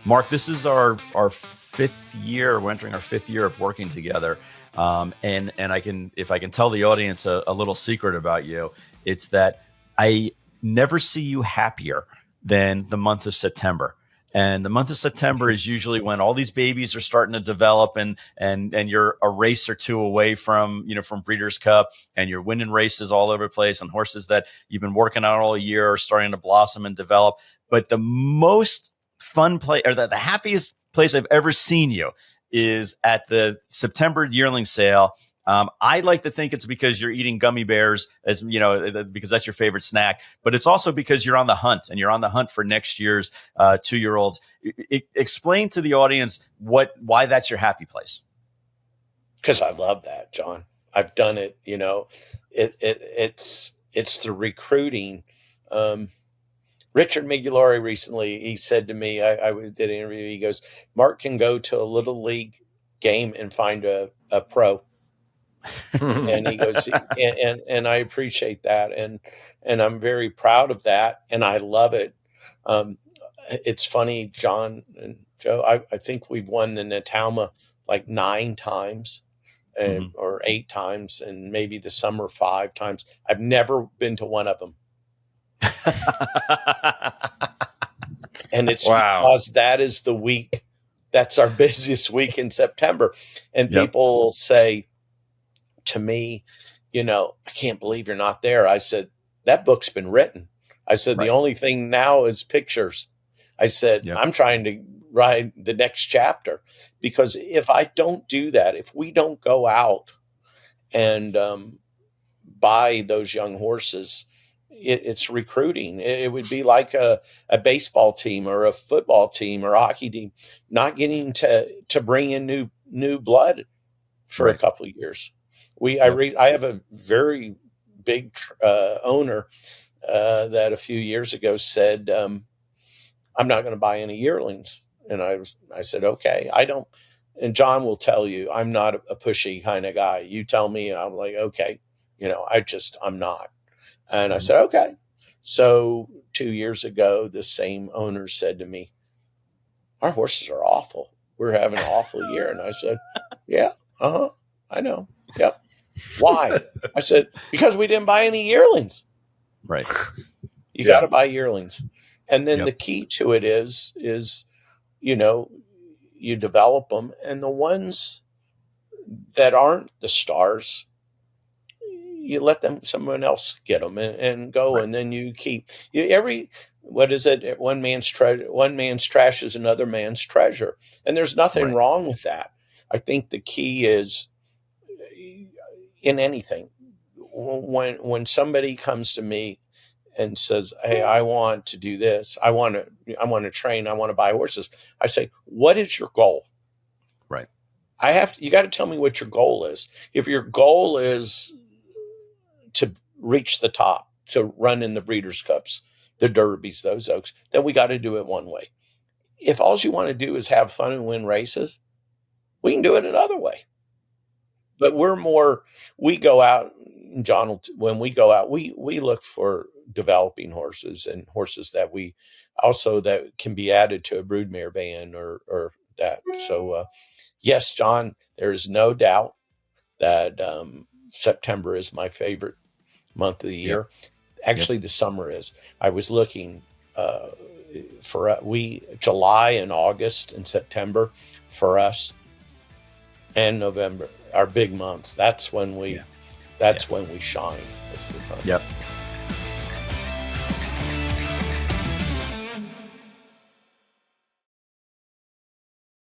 Mark, this is our fifth year. We're entering our fifth year of working together. And I can, if I can tell the audience a little secret about you, it's that I never see you happier than the month of September. And the month of September is usually when all these babies are starting to develop, and you're a race or two away from Breeders' Cup, and you're winning races all over the place, and horses that you've been working on all year are starting to blossom and develop. But the most fun play, or the happiest place I've ever seen you, is at the September yearling sale. I like to think it's because you're eating gummy bears, as you know, because that's your favorite snack. But it's also because you're on the hunt, and you're on the hunt for next year's 2-year-olds. Explain to the audience why that's your happy place. Because I love that, John. I've done it. It's the recruiting. Richard Migliore recently, he said to me, I did an interview. He goes, Mark can go to a little league game and find a pro. And he goes, and I appreciate that. And I'm very proud of that. And I love it. It's funny, John and Joe, I think we've won the Natalma like 9 times or 8 times, and maybe the summer 5 times. I've never been to one of them. And it's because that is the week, that's our busiest week in September. And people say to me, I can't believe you're not there. I said, that book's been written. I said, the only thing now is pictures. I said, I'm trying to write the next chapter, because if I don't do that, if we don't go out and buy those young horses, it's recruiting. It would be like a baseball team or a football team or a hockey team not getting to bring in new blood for a couple of years. I have a very big owner that a few years ago said, I'm not going to buy any yearlings. And I said, okay, I don't. And John will tell you, I'm not a pushy kind of guy. You tell me, I'm like, okay, I'm not. And I said, okay. So 2 years ago, the same owner said to me, our horses are awful. We're having an awful year. And I said, yeah, I know. Yep. Why? I said, because we didn't buy any yearlings. Right. You got to buy yearlings. And then the key to it is, you develop them, and the ones that aren't the stars, you let someone else get them and go. And then you keep what is it? One man's trash is another man's treasure. And there's nothing wrong with that. I think the key is in anything, when somebody comes to me and says, hey, I want to do this, I want to train, I want to buy horses, I say, what is your goal? Right. You got to tell me what your goal is. If your goal is to reach the top, to run in the Breeders' Cups, the Derbies, those Oaks, then we got to do it one way. If all you want to do is have fun and win races, we can do it another way. But we go out, John, when we go out, we look for developing horses, and horses that can be added to a broodmare band or that. So, yes, John, there is no doubt that September is my favorite month of the year. Actually, the summer is. I was looking for July and August and September for us, and November, our big months. That's when we shine. Yep.